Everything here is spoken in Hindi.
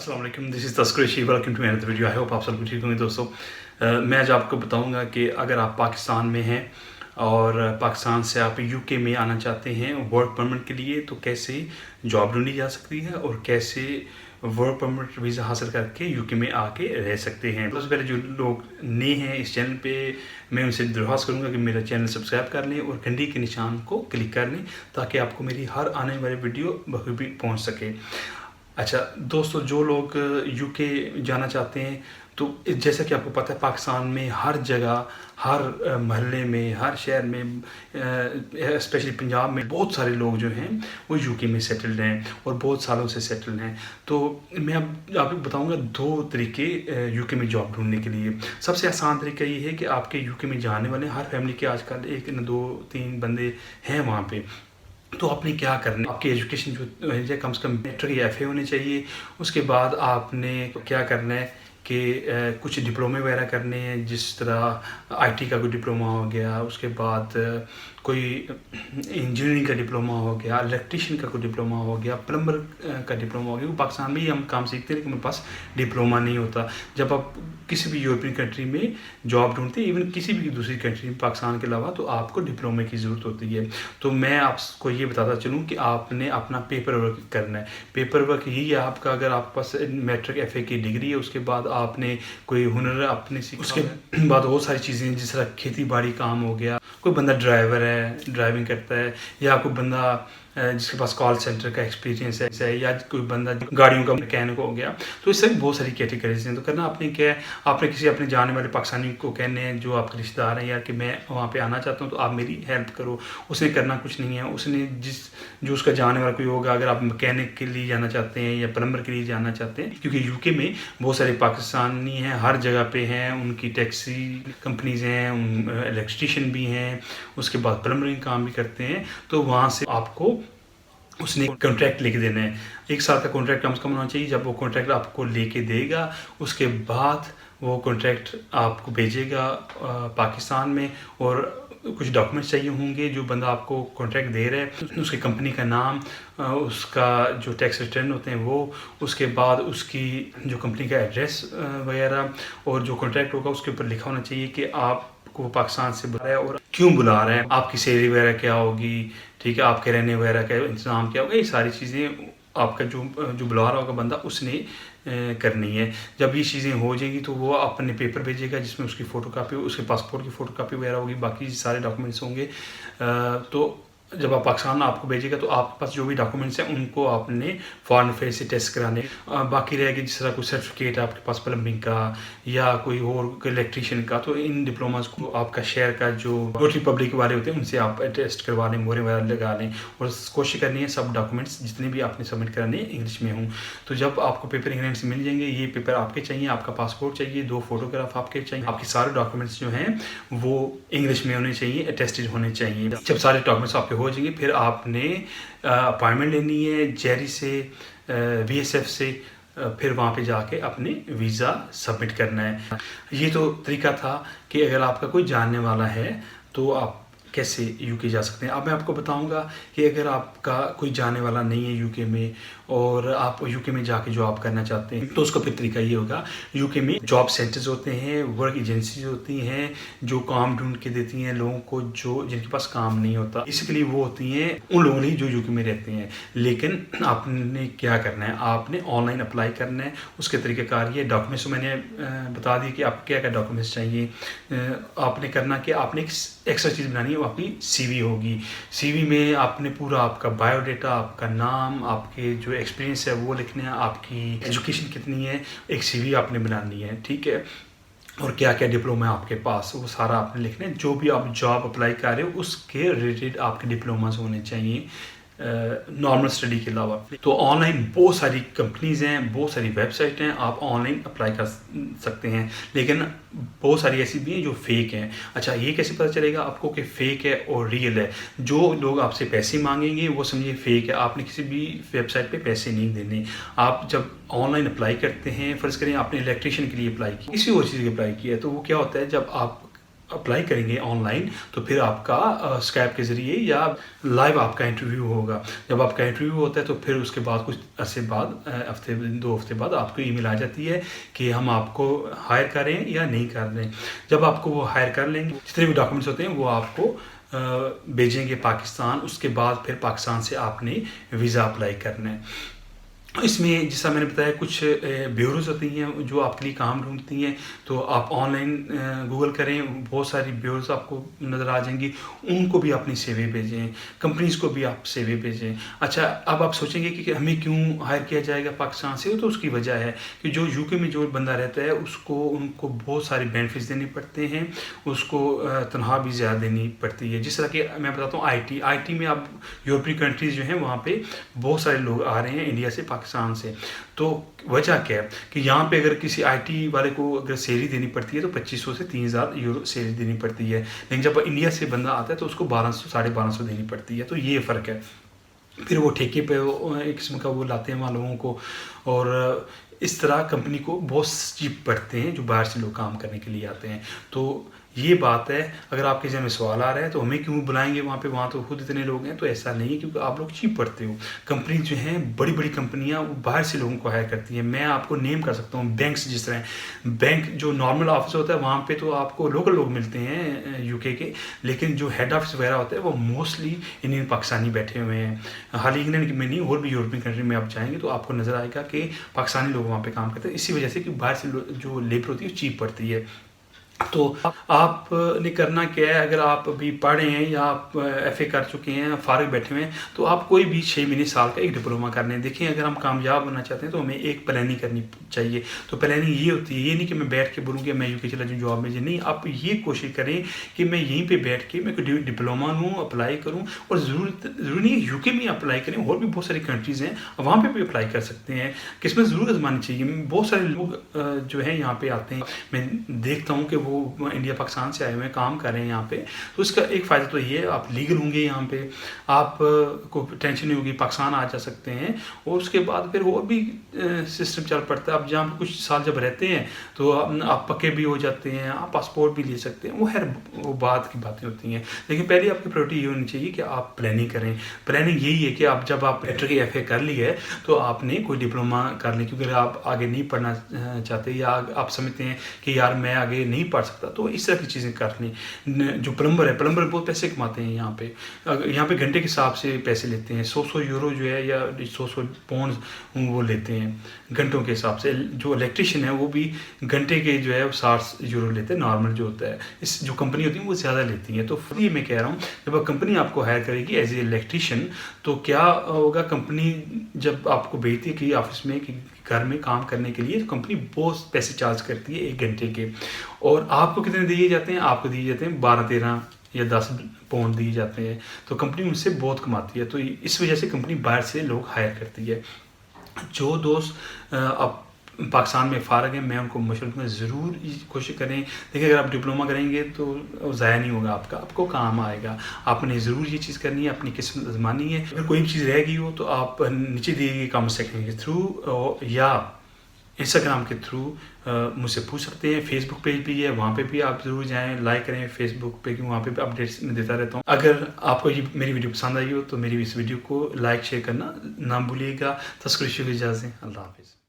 अस्सलाम वालेकुम, दिस इज़ तस Qureshi, welcome to another video. I hope आप सब कुछ ठीक होंगे दोस्तों। मैं आज आपको बताऊंगा कि अगर आप पाकिस्तान में हैं और पाकिस्तान से आप यूके में आना चाहते हैं वर्क परमिट के लिए, तो कैसे जॉब ढूंढी जा सकती है और कैसे वर्क परमिट वीज़ा हासिल करके यूके में आके रह सकते हैं। सबसे पहले जो लोग नए हैं इस चैनल पे, मैं उनसे दरख्वास्त करूंगा कि मेरा चैनल सब्सक्राइब कर लें और घंटी के निशान को क्लिक कर लें ताकि आपको मेरी हर आने वाली वीडियो बखूबी पहुंच सके। अच्छा दोस्तों, जो लोग यूके जाना चाहते हैं, तो जैसा कि आपको पता है पाकिस्तान में हर जगह, हर महल्ले में, हर शहर में, स्पेशली पंजाब में बहुत सारे लोग जो हैं वो यूके में सेटल्ड हैं और बहुत सालों से सेटल्ड हैं। तो मैं अब आपको बताऊंगा दो तरीके यूके में जॉब ढूंढने के लिए। सबसे आसान तरीका ये है कि आपके यूके में जाने वाले हर फैमिली के आजकल 1, 2, 3 बंदे हैं वहाँ पे। तो आपने क्या करना है, आपकी एजुकेशन जो है कम से कम मैट्रिक या FA होनी चाहिए। उसके बाद आपने क्या करना है कि कुछ डिप्लोमे वगैरह करने हैं, जिस तरह IT का कोई डिप्लोमा हो गया, उसके बाद कोई इंजीनियरिंग का डिप्लोमा हो गया, इलेक्ट्रीशियन का कोई डिप्लोमा हो गया, प्लम्बर का डिप्लोमा हो गया। वो पाकिस्तान में ही हम काम सीखते हैं लेकिन मेरे पास डिप्लोमा नहीं होता। जब आप किसी भी यूरोपियन कंट्री में जॉब ढूंढते हैं, इवन किसी भी दूसरी कंट्री में पाकिस्तान के अलावा, तो आपको डिप्लोमे की ज़रूरत होती है। तो मैं आपको ये बताता चलूँ कि आपने अपना पेपर वर्क करना है। पेपर वर्क यही है आपका, अगर आपके पास मैट्रिक FA की डिग्री है, उसके बाद आपने कोई हुनर अपने सीखा, उसके बाद बहुत सारी चीज़ें जिस तरह खेती बाड़ी काम हो गया, कोई बंदा ड्राइवर है, ड्राइविंग करता है, या कोई बंदा जिसके पास कॉल सेंटर का एक्सपीरियंस है, या कोई बंदा गाड़ियों का मैकेनिक हो गया। तो इससे भी बहुत सारी कैटेगरीज हैं। तो करना आपने क्या है, आपने किसी अपने जाने वाले पाकिस्तानी को कहने हैं जो आपके रिश्तेदार हैं यार कि मैं वहाँ पे आना चाहता हूँ, तो आप मेरी हेल्प करो। उसने करना कुछ नहीं है, उसने जो उसका जाने वाला कोई होगा, अगर आप मैकेनिक के लिए जाना चाहते हैं या प्लम्बर के लिए जाना चाहते हैं, क्योंकि यूके में बहुत सारे पाकिस्तानी हैं, हर जगह पे हैं, उनकी टैक्सी कंपनीज हैं, इलेक्ट्रीशियन भी हैं, उसके बाद प्लम्बरिंग काम भी करते हैं। तो वहाँ से आपको उसने कॉन्ट्रैक्ट लेके देना है। 1 साल का कॉन्ट्रैक्ट कम से कम होना चाहिए। जब वो कॉन्ट्रैक्ट आपको लेके देगा, उसके बाद वो कॉन्ट्रैक्ट आपको भेजेगा पाकिस्तान में, और कुछ डॉक्यूमेंट्स चाहिए होंगे जो बंदा आपको कॉन्ट्रैक्ट दे रहा है, उसकी कंपनी का नाम, उसका जो टैक्स रिटर्न होते हैं वो, उसके बाद उसकी जो कंपनी का एड्रेस वगैरह, और जो कॉन्ट्रैक्ट होगा उसके ऊपर लिखा होना चाहिए कि आपको पाकिस्तान से बुला रहा है और क्यों बुला रहा है, आपकी सैलरी वगैरह क्या होगी, ठीक है, आपके रहने वगैरह का इंतजाम क्या होगा। ये सारी चीज़ें आपका जो बुला रहा होगा बंदा, उसने करनी है। जब ये चीज़ें हो जाएंगी तो वो अपने पेपर भेजेगा जिसमें उसकी फ़ोटोकॉपी, उसके पासपोर्ट की फ़ोटोकॉपी वगैरह होगी, बाकी सारे डॉक्यूमेंट्स होंगे। तो जब आप पाकिस्तान आपको भेजेगा तो आपके पास जो भी डॉक्यूमेंट्स हैं उनको आपने फॉरेन अफेयर्स से टेस्ट कराने। बाकी रहेगी जिस तरह कोई सर्टिफिकेट आपके पास प्लम्बिंग का या कोई और इलेक्ट्रीशियन का, तो इन डिप्लोमास को आपका शहर का जो नोटरी पब्लिक वाले होते हैं उनसे आप टेस्ट करवा लें, मोहरे वगैरह लगा लें, और कोशिश करनी है सब डॉक्यूमेंट्स जितने भी आपने सबमिट कराने इंग्लिश में हों। तो जब आपको पेपर इंग्लैंड से मिल जाएंगे, ये पेपर आपके चाहिए, आपका पासपोर्ट चाहिए, 2 फोटोग्राफ आपके चाहिए, आपके सारे डॉक्यूमेंट्स जो हैं वो इंग्लिश में होने चाहिए, अटेस्टेड होने चाहिए। जब सारे डॉक्यूमेंट्स आपके हो जाएंगे, फिर आपने अपॉइंटमेंट लेनी है जेरी से, VSF से, फिर वहाँ पे जाके अपने वीज़ा सबमिट करना है। ये तो तरीका था कि अगर आपका कोई जानने वाला है तो आप कैसे यूके जा सकते हैं। अब मैं आपको बताऊंगा कि अगर आपका कोई जाने वाला नहीं है यूके में और आप यूके में जाके जॉब करना चाहते हैं, तो उसका फिर तरीका ये होगा। यूके में जॉब सेंटर्स होते हैं, वर्क एजेंसीज होती हैं जो काम ढूंढ के देती हैं लोगों को जो जिनके पास काम नहीं होता। बेसिकली वो होती हैं उन लोगों लिए जो यूके में रहते हैं। लेकिन आपने क्या करना है, आपने ऑनलाइन अप्लाई करना है। उसके तरीक़ेकार ये डॉक्यूमेंट्स मैंने बता दिए कि आपको क्या क्या डॉक्यूमेंट्स चाहिए। आपने करना कि आपने एक एक्स्ट्रा चीज़ बनानी है, वो आपकी CV होगी। CV में आपने पूरा आपका बायोडाटा, आपका नाम, आपके जो एक्सपीरियंस है वो लिखना है, आपकी एजुकेशन कितनी है, एक CV आपने बनानी है, ठीक है, और क्या क्या डिप्लोमा है आपके पास वो सारा आपने लिखना है। जो भी आप जॉब अप्लाई कर रहे हो उसके रिलेटेड आपके डिप्लोमास होने चाहिए नॉर्मल स्टडी के अलावा। तो ऑनलाइन बहुत सारी कंपनीज़ हैं, बहुत सारी वेबसाइट हैं, आप ऑनलाइन अप्लाई कर सकते हैं, लेकिन बहुत सारी ऐसी भी हैं जो फेक हैं। अच्छा, ये कैसे पता चलेगा आपको कि फ़ेक है और रियल है? जो लोग आपसे पैसे मांगेंगे वो समझिए फ़ेक है। आपने किसी भी वेबसाइट पे पैसे नहीं देने। आप जब ऑनलाइन अप्लाई करते हैं, फ़र्ज़ करें आपने इलेक्ट्रीशियन के लिए अप्लाई किया, किसी और चीज़ के अप्लाई किया, तो वो क्या होता है, जब आप अप्लाई करेंगे ऑनलाइन तो फिर आपका स्काइप के ज़रिए या लाइव आपका इंटरव्यू होगा। जब आपका इंटरव्यू होता है तो फिर उसके बाद कुछ अरसे बाद हफ्ते 2 हफ्ते बाद आपको ईमेल आ जाती है कि हम आपको हायर कर रहे हैं या नहीं कर रहे हैं। जब आपको वो हायर कर लेंगे, जितने भी डॉक्यूमेंट्स होते हैं वो आपको भेजेंगे पाकिस्तान। उसके बाद फिर पाकिस्तान से आपने वीज़ा अप्लाई करना है। इसमें जैसा मैंने बताया कुछ ब्यूरोज़ होती हैं जो आपके लिए काम ढूंढती हैं, तो आप ऑनलाइन गूगल करें, बहुत सारी ब्यूरोज़ आपको नज़र आ जाएंगी, उनको भी अपनी सीवी भेजें, कंपनीज़ को भी आप सीवी भेजें। अच्छा, अब आप सोचेंगे कि हमें क्यों हायर किया जाएगा पाकिस्तान से, तो उसकी वजह है कि जो यूके में जो बंदा रहता है उनको बहुत सारी बेनिफिट्स देने पड़ते हैं, उसको तनख्वाह भी ज़्यादा देनी पड़ती है। जिस तरह कि मैं बताता हूँ आई.टी में अब यूरोपीय कंट्रीज़ जो हैं वहाँ पर बहुत सारे लोग आ रहे हैं इंडिया से पाकिस्तान से। तो वजह क्या है कि यहाँ पे अगर किसी आईटी वाले को अगर सैलरी देनी पड़ती है तो 2500 से 3000 यूरो सैलरी देनी पड़ती है, लेकिन जब इंडिया से बंदा आता है तो उसको 1200 1250 देनी पड़ती है। तो ये फ़र्क है। फिर वो ठेके पे एक किस्म का वो लाते हैं वहाँ लोगों को, और इस तरह कंपनी को बहुत चीप पड़ते हैं जो बाहर से लोग काम करने के लिए आते हैं। तो ये बात है। अगर आपके जहन में सवाल आ रहा है तो हमें क्यों बुलाएंगे वहाँ पे, वहाँ तो खुद इतने लोग हैं, तो ऐसा नहीं है, क्योंकि आप लोग चीप पड़ते हो। कंपनी जो हैं बड़ी बड़ी कंपनियाँ वो बाहर से लोगों को हायर करती हैं। मैं आपको नेम कर सकता हूँ, बैंक्स जिस तरह बैंक जो नॉर्मल ऑफिस होता है वहाँ पे तो आपको लोकल लोग मिलते हैं यूके के, लेकिन जो हेड ऑफिस वगैरह होता है वो मोस्टली इंडियन पाकिस्तानी बैठे हुए हैं। हाल इंग्लैंड में नहीं, और भी यूरोपियन कंट्री में आप जाएंगे तो आपको नज़र आएगा कि पाकिस्तानी लोग वहाँ पर काम करते हैं, इसी वजह से कि बाहर से जो लेबर होती है वो चीप पड़ती है। तो आपने करना क्या है, अगर आप अभी पढ़ रहे हैं या आप एफए कर चुके हैं, फारिग बैठे हुए हैं, तो आप कोई भी 6 महीने साल का एक डिप्लोमा कर लें। देखिए, अगर हम कामयाब बनना चाहते हैं तो हमें एक प्लानिंग करनी चाहिए। तो प्लानिंग ये होती है, ये नहीं कि मैं बैठ के बोलूँ कि मैं यूके चला जाऊँ जॉब में, नहीं, आप ये कोशिश करें कि मैं यहीं पर बैठ के मैं कोई डिप्लोमा लूँ, अप्लाई करूँ, और ज़रूरी नहीं है यूके में अप्लाई करें, और भी बहुत सारी कंट्रीज़ हैं वहाँ पर भी अप्लाई कर सकते हैं। किस्मत ज़रूर आजमानी चाहिए। बहुत सारे लोग जो है यहाँ पर आते हैं, मैं देखता हूँ कि वो इंडिया पाकिस्तान से आए हुए काम कर रहे हैं यहाँ पे। तो इसका एक फ़ायदा तो ये है, आप लीगल होंगे यहाँ पे, आप को टेंशन नहीं होगी, पाकिस्तान आ जा सकते हैं। और उसके बाद फिर और भी सिस्टम चल पड़ता है। आप जहाँ पे कुछ साल जब रहते हैं तो आप पक्के भी हो जाते हैं, आप पासपोर्ट भी ले सकते हैं, वो बात की बातें होती हैं। लेकिन पहले आपकी प्रायोरिटी ये होनी चाहिए कि आप प्लानिंग करें। प्लानिंग यही है कि आप जब आप मैट्रिक की एफए कर ली है तो आपने कोई डिप्लोमा कर लें, क्योंकि अगर आप आगे नहीं पढ़ना चाहते या आप समझते हैं कि यार मैं आगे नहीं पढ़ सकता, तो इस तरह की चीज़ें कर लें। जो प्लम्बर है, प्लम्बर बहुत पैसे कमाते हैं यहाँ पे घंटे के हिसाब से पैसे लेते हैं। 100 यूरो जो है या 100 पाउंड वो लेते हैं घंटों के हिसाब से। जो इलेक्ट्रिशियन है वो भी घंटे के जो है 60 यूरो लेते हैं, नॉर्मल जो होता है। इस जो कंपनी होती है वो ज़्यादा लेती है। तो फ्री मैं कह रहा हूँ, जब कंपनी आपको हायर करेगी एज ए इलेक्ट्रिशियन, तो क्या होगा, कंपनी जब आपको भेजती है कि ऑफिस में कि घर में काम करने के लिए, तो कंपनी बहुत पैसे चार्ज करती है 1 घंटे के। और आपको कितने दिए जाते हैं? आपको दिए जाते हैं 12-13 या 10 पाउंड दिए जाते हैं। तो कंपनी उनसे बहुत कमाती है। तो इस वजह से कंपनी बाहर से लोग हायर करती है। जो दोस्त अब पाकिस्तान में फारग हैं, मैं उनको मशवरा दूंगा, ज़रूर कोशिश करें। देखिए, अगर आप डिप्लोमा करेंगे तो ज़ाया नहीं होगा आपको काम आएगा। आपने ज़रूर ये चीज़ करनी है, अपनी किस्मत आजमानी है। अगर कोई भी चीज़ रह गई हो तो आप नीचे दिए गए कमेंट सेक्शन के थ्रू या इंस्टाग्राम के थ्रू मुझसे पूछ सकते हैं। फेसबुक पेज भी है, वहाँ पे भी आप ज़रूर जाएं, लाइक करें फेसबुक पे, क्योंकि वहाँ पे भी अपडेट्स मैं देता रहता हूँ। अगर आपको ये मेरी वीडियो पसंद आई हो तो मेरी इस वीडियो को लाइक शेयर करना ना भूलिएगा। तस कुरैशी को इजाज़त दें। अल्लाह हाफिज़।